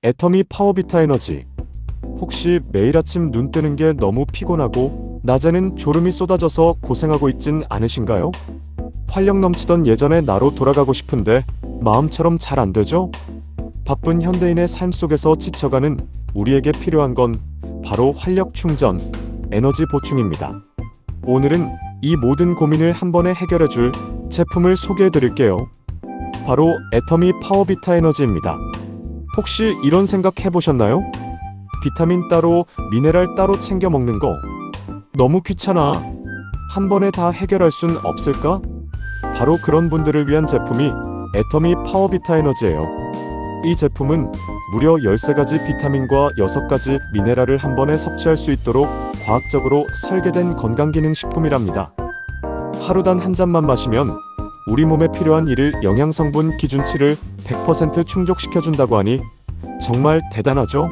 애터미 파워비타 에너지. 혹시 매일 아침 눈 뜨는 게 너무 피곤하고 낮에는 졸음이 쏟아져서 고생하고 있진 않으신가요? 활력 넘치던 예전의 나로 돌아가고 싶은데 마음처럼 잘 안 되죠? 바쁜 현대인의 삶 속에서 지쳐가는 우리에게 필요한 건 바로 활력 충전, 에너지 보충입니다. 오늘은 이 모든 고민을 한 번에 해결해줄 제품을 소개해 드릴게요. 바로 애터미 파워비타 에너지입니다. 혹시 이런 생각 해보셨나요? 비타민 따로, 미네랄 따로 챙겨 먹는 거 너무 귀찮아. 한 번에 다 해결할 순 없을까? 바로 그런 분들을 위한 제품이 애터미 파워비타 에너지예요. 이 제품은 무려 13가지 비타민과 6가지 미네랄을 한 번에 섭취할 수 있도록 과학적으로 설계된 건강기능식품이랍니다. 하루 단 한 잔만 마시면 우리 몸에 필요한 일일 영양성분 기준치를 100% 충족시켜준다고 하니 정말 대단하죠?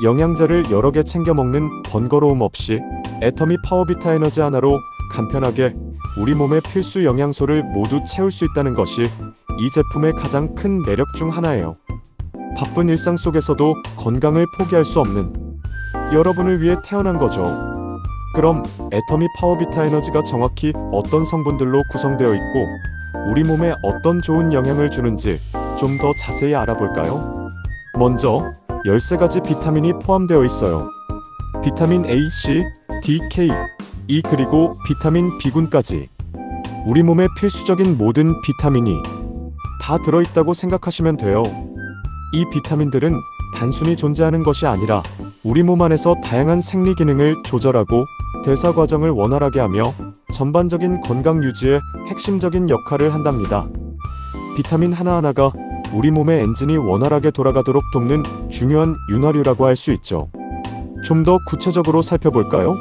영양제를 여러 개 챙겨 먹는 번거로움 없이 애터미 파워비타 에너지 하나로 간편하게 우리 몸의 필수 영양소를 모두 채울 수 있다는 것이 이 제품의 가장 큰 매력 중 하나예요. 바쁜 일상 속에서도 건강을 포기할 수 없는 여러분을 위해 태어난 거죠. 그럼 애터미 파워비타 에너지가 정확히 어떤 성분들로 구성되어 있고 우리 몸에 어떤 좋은 영향을 주는지 좀 더 자세히 알아볼까요? 먼저 13가지 비타민이 포함되어 있어요. 비타민 A, C, D, K, E 그리고 비타민 B군까지 우리 몸에 필수적인 모든 비타민이 다 들어있다고 생각하시면 돼요. 이 비타민들은 단순히 존재하는 것이 아니라 우리 몸 안에서 다양한 생리 기능을 조절하고 대사 과정을 원활하게 하며 전반적인 건강 유지에 핵심적인 역할을 한답니다. 비타민 하나하나가 우리 몸의 엔진이 원활하게 돌아가도록 돕는 중요한 윤활유라고 할 수 있죠. 좀 더 구체적으로 살펴볼까요?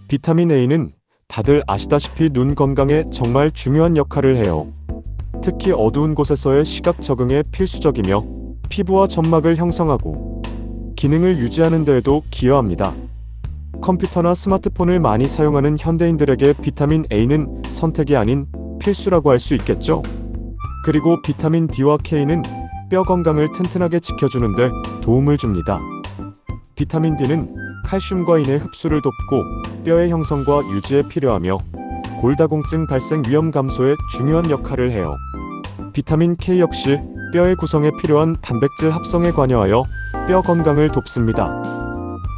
비타민 A는 다들 아시다시피 눈 건강에 정말 중요한 역할을 해요. 특히 어두운 곳에서의 시각 적응에 필수적이며 피부와 점막을 형성하고 기능을 유지하는 데에도 기여합니다. 컴퓨터나 스마트폰을 많이 사용하는 현대인들에게 비타민 A는 선택이 아닌 필수라고 할 수 있겠죠. 그리고 비타민 D와 K는 뼈 건강을 튼튼하게 지켜주는데 도움을 줍니다. 비타민 D는 칼슘과 인의 흡수를 돕고 뼈의 형성과 유지에 필요하며 골다공증 발생 위험 감소에 중요한 역할을 해요. 비타민 K 역시 뼈의 구성에 필요한 단백질 합성에 관여하여 뼈 건강을 돕습니다.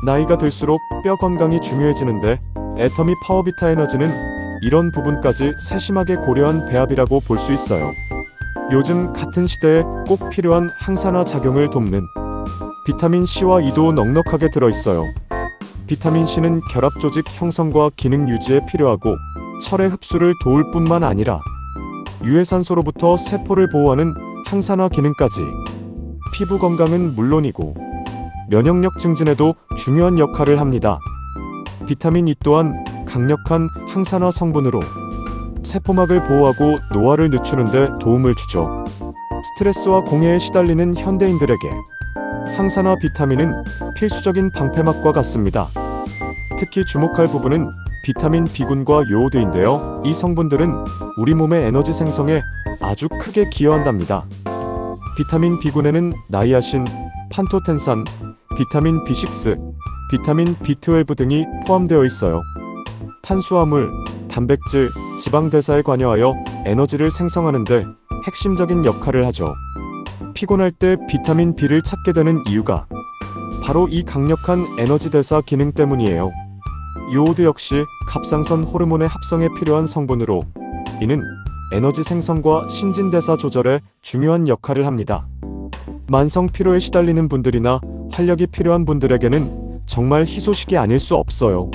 나이가 들수록 뼈 건강이 중요해지는데 애터미 파워비타 에너지는 이런 부분까지 세심하게 고려한 배합이라고 볼 수 있어요. 요즘 같은 시대에 꼭 필요한 항산화 작용을 돕는 비타민 C와 E도 넉넉하게 들어있어요. 비타민 C는 결합 조직 형성과 기능 유지에 필요하고 철의 흡수를 도울 뿐만 아니라 유해산소로부터 세포를 보호하는 항산화 기능까지 피부 건강은 물론이고 면역력 증진에도 중요한 역할을 합니다. 비타민 E 또한 강력한 항산화 성분으로 세포막을 보호하고 노화를 늦추는 데 도움을 주죠. 스트레스와 공해에 시달리는 현대인들에게 항산화 비타민은 필수적인 방패막과 같습니다. 특히 주목할 부분은 비타민 B군과 요오드인데요. 이 성분들은 우리 몸의 에너지 생성에 아주 크게 기여한답니다. 비타민 B군에는 나이아신, 판토텐산, 비타민 B6, 비타민 B12 등이 포함되어 있어요. 탄수화물, 단백질, 지방 대사에 관여하여 에너지를 생성하는 데 핵심적인 역할을 하죠. 피곤할 때 비타민 B를 찾게 되는 이유가 바로 이 강력한 에너지 대사 기능 때문이에요. 요오드 역시 갑상선 호르몬의 합성에 필요한 성분으로 이는 에너지 생성과 신진대사 조절에 중요한 역할을 합니다. 만성 피로에 시달리는 분들이나 활력이 필요한 분들에게는 정말 희소식이 아닐 수 없어요.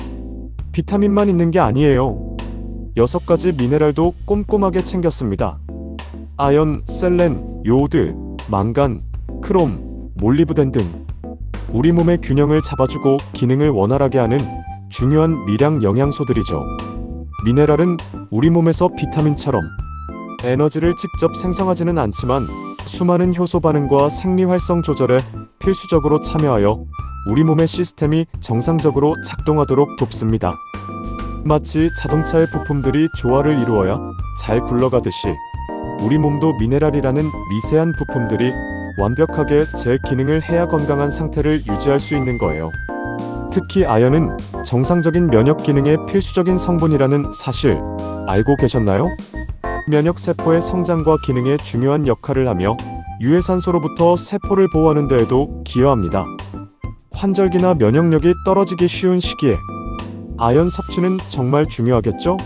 비타민만 있는 게 아니에요. 6가지 미네랄도 꼼꼼하게 챙겼습니다. 아연, 셀렌, 요오드, 망간, 크롬, 몰리브덴 등 우리 몸의 균형을 잡아주고 기능을 원활하게 하는 중요한 미량 영양소들이죠. 미네랄은 우리 몸에서 비타민처럼 에너지를 직접 생성하지는 않지만 수많은 효소 반응과 생리 활성 조절에 필수적으로 참여하여 우리 몸의 시스템이 정상적으로 작동하도록 돕습니다. 마치 자동차의 부품들이 조화를 이루어야 잘 굴러가듯이 우리 몸도 미네랄이라는 미세한 부품들이 완벽하게 제 기능을 해야 건강한 상태를 유지할 수 있는 거예요. 특히 아연은 정상적인 면역 기능에 필수적인 성분이라는 사실 알고 계셨나요? 면역 세포의 성장과 기능에 중요한 역할을 하며 유해산소로부터 세포를 보호하는 데에도 기여합니다. 환절기나 면역력이 떨어지기 쉬운 시기에 아연 섭취는 정말 중요하겠죠?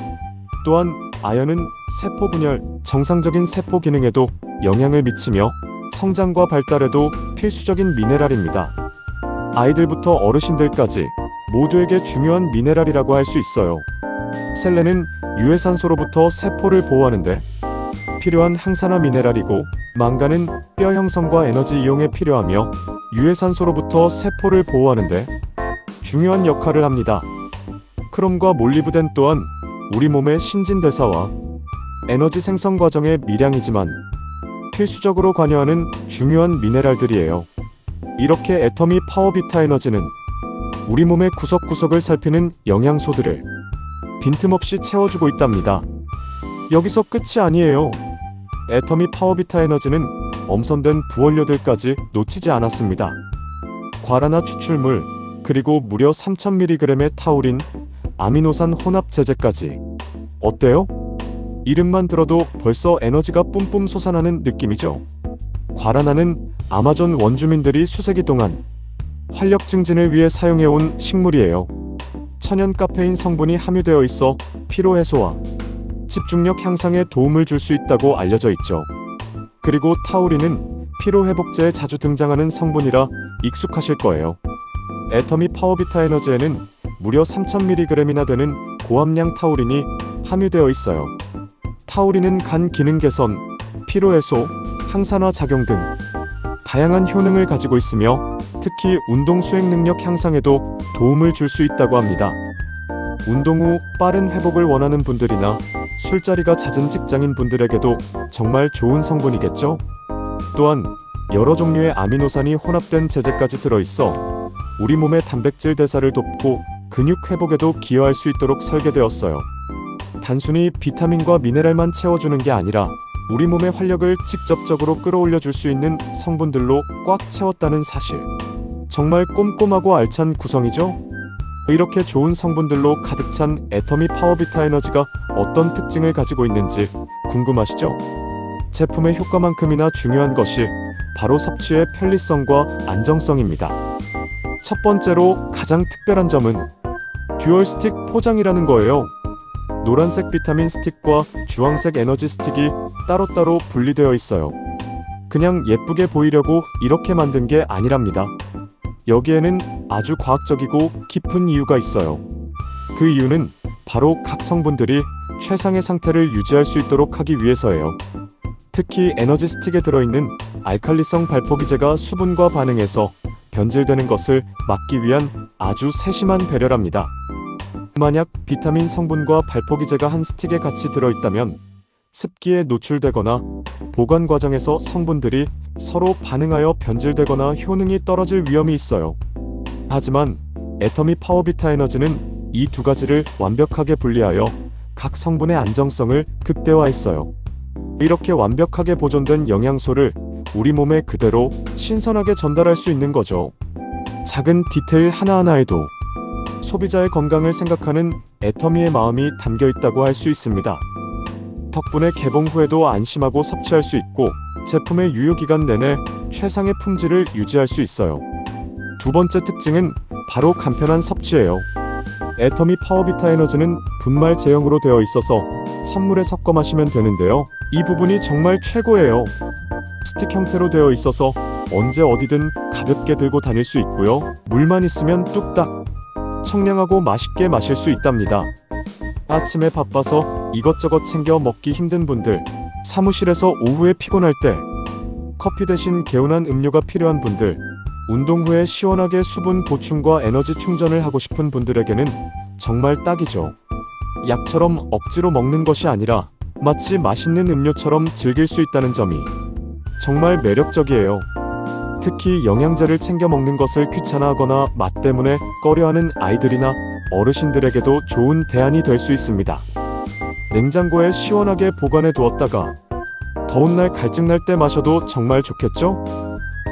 또한 아연은 세포 분열, 정상적인 세포 기능에도 영향을 미치며 성장과 발달에도 필수적인 미네랄입니다. 아이들부터 어르신들까지 모두에게 중요한 미네랄이라고 할 수 있어요. 셀레는 유해산소로부터 세포를 보호하는데 필요한 항산화 미네랄이고, 망간은 뼈 형성과 에너지 이용에 필요하며 유해산소로부터 세포를 보호하는데 중요한 역할을 합니다. 크롬과 몰리브덴 또한 우리 몸의 신진대사와 에너지 생성 과정의 밀양이지만 필수적으로 관여하는 중요한 미네랄들이에요. 이렇게 애터미 파워비타 에너지는 우리 몸의 구석구석을 살피는 영양소들을 빈틈없이 채워주고 있답니다. 여기서 끝이 아니에요. 애터미 파워비타 에너지는 엄선된 부원료들까지 놓치지 않았습니다. 과라나 추출물, 그리고 무려 3000mg의 타우린, 아미노산 혼합 제제까지. 어때요? 이름만 들어도 벌써 에너지가 뿜뿜 솟아나는 느낌이죠. 과라나는 아마존 원주민들이 수세기 동안 활력 증진을 위해 사용해온 식물이에요. 천연 카페인 성분이 함유되어 있어 피로 해소와 집중력 향상에 도움을 줄 수 있다고 알려져 있죠. 그리고 타우린은 피로 회복제에 자주 등장하는 성분이라 익숙하실 거예요. 애터미 파워비타 에너지에는 무려 3000mg이나 되는 고함량 타우린이 함유되어 있어요. 타우린은 간 기능 개선, 피로 해소, 항산화 작용 등 다양한 효능을 가지고 있으며 특히 운동 수행 능력 향상에도 도움을 줄 수 있다고 합니다. 운동 후 빠른 회복을 원하는 분들이나 술자리가 잦은 직장인 분들에게도 정말 좋은 성분이겠죠? 또한 여러 종류의 아미노산이 혼합된 제제까지 들어있어 우리 몸의 단백질 대사를 돕고 근육 회복에도 기여할 수 있도록 설계되었어요. 단순히 비타민과 미네랄만 채워주는 게 아니라 우리 몸의 활력을 직접적으로 끌어올려 줄 수 있는 성분들로 꽉 채웠다는 사실. 정말 꼼꼼하고 알찬 구성이죠? 이렇게 좋은 성분들로 가득 찬 애터미 파워비타 에너지가 어떤 특징을 가지고 있는지 궁금하시죠? 제품의 효과만큼이나 중요한 것이 바로 섭취의 편리성과 안정성입니다. 첫 번째로 가장 특별한 점은 듀얼 스틱 포장이라는 거예요. 노란색 비타민 스틱과 주황색 에너지 스틱이 따로따로 분리되어 있어요. 그냥 예쁘게 보이려고 이렇게 만든 게 아니랍니다. 여기에는 아주 과학적이고 깊은 이유가 있어요. 그 이유는 바로 각 성분들이 최상의 상태를 유지할 수 있도록 하기 위해서예요. 특히 에너지 스틱에 들어있는 알칼리성 발포기제가 수분과 반응해서 변질되는 것을 막기 위한 아주 세심한 배려랍니다. 만약 비타민 성분과 발포기제가 한 스틱에 같이 들어있다면 습기에 노출되거나 보관 과정에서 성분들이 서로 반응하여 변질되거나 효능이 떨어질 위험이 있어요. 하지만 애터미 파워비타 에너지는 이 두 가지를 완벽하게 분리하여 각 성분의 안정성을 극대화했어요. 이렇게 완벽하게 보존된 영양소를 우리 몸에 그대로 신선하게 전달할 수 있는 거죠. 작은 디테일 하나하나에도 소비자의 건강을 생각하는 애터미의 마음이 담겨 있다고 할 수 있습니다. 덕분에 개봉 후에도 안심하고 섭취할 수 있고 제품의 유효기간 내내 최상의 품질을 유지할 수 있어요. 두 번째 특징은 바로 간편한 섭취예요. 애터미 파워비타 에너지는 분말 제형으로 되어 있어서 찬물에 섞어 마시면 되는데요. 이 부분이 정말 최고예요. 스틱 형태로 되어 있어서 언제 어디든 가볍게 들고 다닐 수 있고요. 물만 있으면 뚝딱 청량하고 맛있게 마실 수 있답니다. 아침에 바빠서 이것저것 챙겨 먹기 힘든 분들, 사무실에서 오후에 피곤할 때 커피 대신 개운한 음료가 필요한 분들, 운동 후에 시원하게 수분 보충과 에너지 충전을 하고 싶은 분들에게는 정말 딱이죠. 약처럼 억지로 먹는 것이 아니라 마치 맛있는 음료처럼 즐길 수 있다는 점이 정말 매력적이에요. 특히 영양제를 챙겨 먹는 것을 귀찮아하거나 맛 때문에 꺼려하는 아이들이나 어르신들에게도 좋은 대안이 될 수 있습니다. 냉장고에 시원하게 보관해 두었다가 더운 날 갈증 날 때 마셔도 정말 좋겠죠?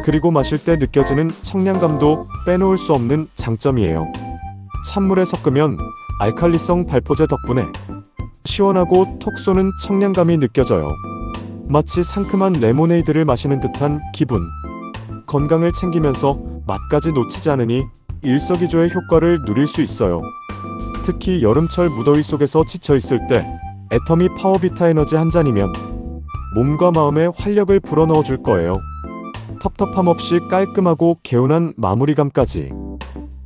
그리고 마실 때 느껴지는 청량감도 빼놓을 수 없는 장점이에요. 찬물에 섞으면 알칼리성 발포제 덕분에 시원하고 톡 쏘는 청량감이 느껴져요. 마치 상큼한 레모네이드를 마시는 듯한 기분. 건강을 챙기면서 맛까지 놓치지 않으니 일석이조의 효과를 누릴 수 있어요. 특히 여름철 무더위 속에서 지쳐있을 때 애터미 파워비타 에너지 한 잔이면 몸과 마음에 활력을 불어넣어 줄 거예요. 텁텁함 없이 깔끔하고 개운한 마무리감까지.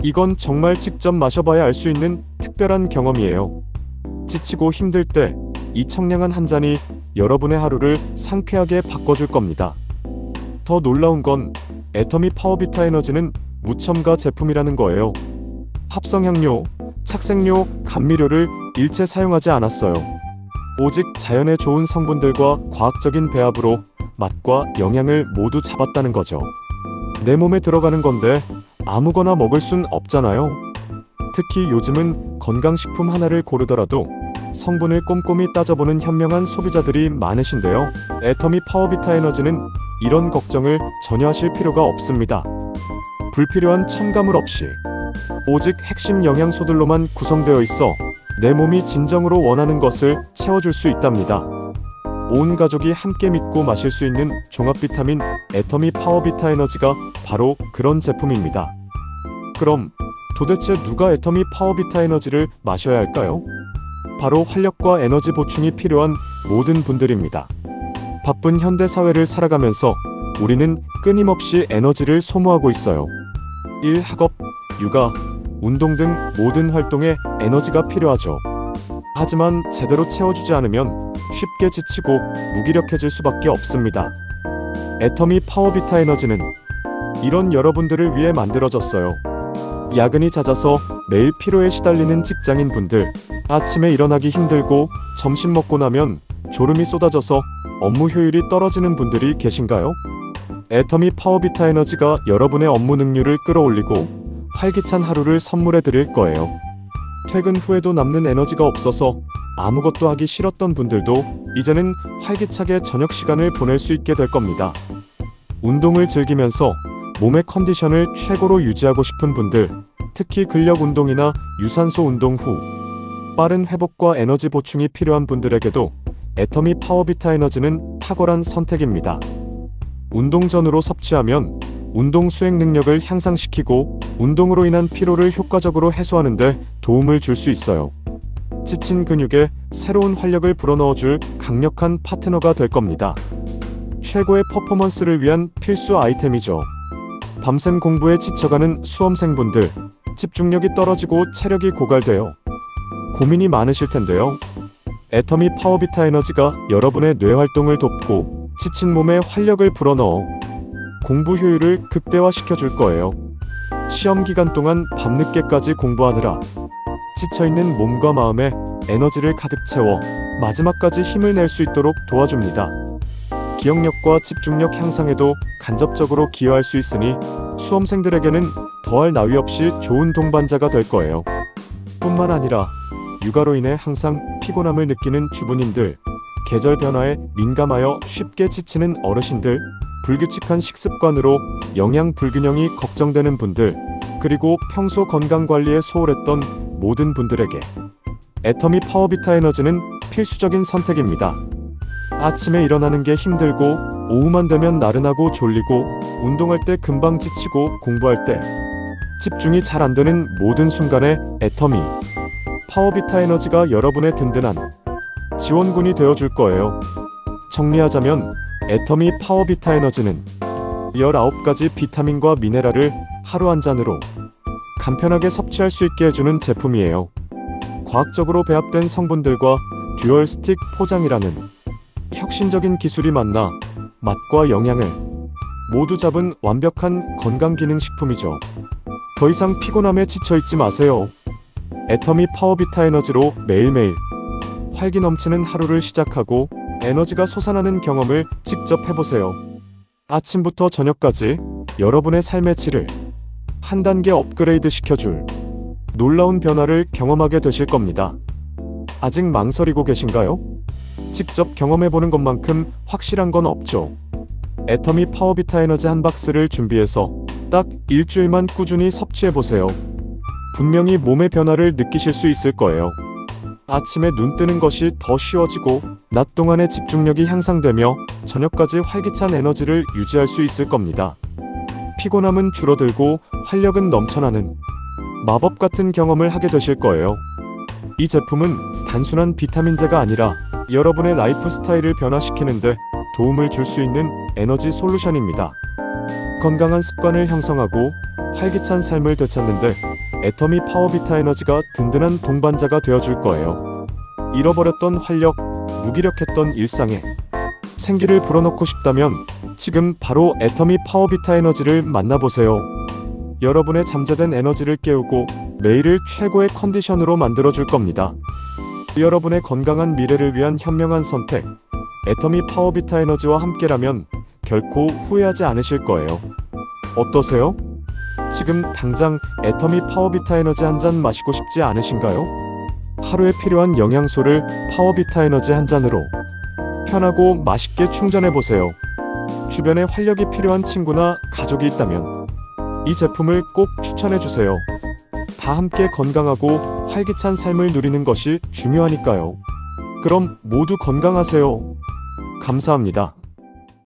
이건 정말 직접 마셔봐야 알 수 있는 특별한 경험이에요. 지치고 힘들 때 이 청량한 한 잔이 여러분의 하루를 상쾌하게 바꿔줄 겁니다. 더 놀라운 건 애터미 파워비타 에너지는 무첨가 제품이라는 거예요. 합성향료, 착색료, 감미료를 일체 사용하지 않았어요. 오직 자연의 좋은 성분들과 과학적인 배합으로 맛과 영양을 모두 잡았다는 거죠. 내 몸에 들어가는 건데 아무거나 먹을 순 없잖아요. 특히 요즘은 건강식품 하나를 고르더라도 성분을 꼼꼼히 따져보는 현명한 소비자들이 많으신데요. 애터미 파워비타 에너지는 이런 걱정을 전혀 하실 필요가 없습니다. 불필요한 첨가물 없이 오직 핵심 영양소들로만 구성되어 있어 내 몸이 진정으로 원하는 것을 채워줄 수 있답니다. 온 가족이 함께 믿고 마실 수 있는 종합 비타민 애터미 파워비타 에너지가 바로 그런 제품입니다. 그럼 도대체 누가 애터미 파워비타 에너지를 마셔야 할까요? 바로 활력과 에너지 보충이 필요한 모든 분들입니다. 바쁜 현대 사회를 살아가면서 우리는 끊임없이 에너지를 소모하고 있어요. 일, 학업, 육아, 운동 등 모든 활동에 에너지가 필요하죠. 하지만 제대로 채워주지 않으면 쉽게 지치고 무기력해질 수밖에 없습니다. 애터미 파워비타 에너지는 이런 여러분들을 위해 만들어졌어요. 야근이 잦아서 매일 피로에 시달리는 직장인 분들, 아침에 일어나기 힘들고 점심 먹고 나면 졸음이 쏟아져서 업무 효율이 떨어지는 분들이 계신가요? 애터미 파워비타 에너지가 여러분의 업무 능률을 끌어올리고 활기찬 하루를 선물해 드릴 거예요. 퇴근 후에도 남는 에너지가 없어서 아무것도 하기 싫었던 분들도 이제는 활기차게 저녁 시간을 보낼 수 있게 될 겁니다. 운동을 즐기면서 몸의 컨디션을 최고로 유지하고 싶은 분들, 특히 근력 운동이나 유산소 운동 후 빠른 회복과 에너지 보충이 필요한 분들에게도 애터미 파워비타 에너지는 탁월한 선택입니다. 운동 전후로 섭취하면 운동 수행 능력을 향상시키고 운동으로 인한 피로를 효과적으로 해소하는 데 도움을 줄 수 있어요. 지친 근육에 새로운 활력을 불어넣어줄 강력한 파트너가 될 겁니다. 최고의 퍼포먼스를 위한 필수 아이템이죠. 밤샘 공부에 지쳐가는 수험생분들, 집중력이 떨어지고 체력이 고갈되어 고민이 많으실 텐데요. 애터미 파워비타 에너지가 여러분의 뇌활동을 돕고 지친 몸에 활력을 불어넣어 공부 효율을 극대화시켜 줄 거예요. 시험 기간 동안 밤늦게까지 공부하느라 지쳐있는 몸과 마음에 에너지를 가득 채워 마지막까지 힘을 낼 수 있도록 도와줍니다. 기억력과 집중력 향상에도 간접적으로 기여할 수 있으니 수험생들에게는 더할 나위 없이 좋은 동반자가 될 거예요. 뿐만 아니라 육아로 인해 항상 피곤함을 느끼는 주부님들, 계절 변화에 민감하여 쉽게 지치는 어르신들, 불규칙한 식습관으로 영양 불균형이 걱정되는 분들, 그리고 평소 건강관리에 소홀했던 모든 분들에게 애터미 파워비타 에너지는 필수적인 선택입니다. 아침에 일어나는 게 힘들고 오후만 되면 나른하고 졸리고 운동할 때 금방 지치고 공부할 때 집중이 잘 안 되는 모든 순간에 애터미 파워비타 에너지가 여러분의 든든한 지원군이 되어줄 거예요. 정리하자면 애터미 파워비타 에너지는 19가지 비타민과 미네랄을 하루 한 잔으로 간편하게 섭취할 수 있게 해주는 제품이에요. 과학적으로 배합된 성분들과 듀얼 스틱 포장이라는 혁신적인 기술이 만나 맛과 영양을 모두 잡은 완벽한 건강기능식품이죠. 더 이상 피곤함에 지쳐있지 마세요. 애터미 파워비타 에너지로 매일매일 활기 넘치는 하루를 시작하고 에너지가 솟아나는 경험을 직접 해보세요. 아침부터 저녁까지 여러분의 삶의 질을 한 단계 업그레이드 시켜줄 놀라운 변화를 경험하게 되실 겁니다. 아직 망설이고 계신가요? 직접 경험해보는 것만큼 확실한 건 없죠. 애터미 파워비타 에너지 한 박스를 준비해서 딱 일주일만 꾸준히 섭취해보세요. 분명히 몸의 변화를 느끼실 수 있을 거예요. 아침에 눈 뜨는 것이 더 쉬워지고 낮 동안의 집중력이 향상되며 저녁까지 활기찬 에너지를 유지할 수 있을 겁니다. 피곤함은 줄어들고 활력은 넘쳐나는 마법 같은 경험을 하게 되실 거예요. 이 제품은 단순한 비타민제가 아니라 여러분의 라이프 스타일을 변화시키는데 도움을 줄 수 있는 에너지 솔루션입니다. 건강한 습관을 형성하고 활기찬 삶을 되찾는데 애터미 파워비타 에너지가 든든한 동반자가 되어줄 거예요. 잃어버렸던 활력, 무기력했던 일상에 생기를 불어넣고 싶다면 지금 바로 애터미 파워비타 에너지를 만나보세요. 여러분의 잠재된 에너지를 깨우고 매일을 최고의 컨디션으로 만들어줄 겁니다. 여러분의 건강한 미래를 위한 현명한 선택, 애터미 파워비타 에너지와 함께라면 결코 후회하지 않으실 거예요. 어떠세요? 지금 당장 애터미 파워비타 에너지 한 잔 마시고 싶지 않으신가요? 하루에 필요한 영양소를 파워비타 에너지 한 잔으로 편하고 맛있게 충전해보세요. 주변에 활력이 필요한 친구나 가족이 있다면 이 제품을 꼭 추천해주세요. 다 함께 건강하고 활기찬 삶을 누리는 것이 중요하니까요. 그럼 모두 건강하세요. 감사합니다.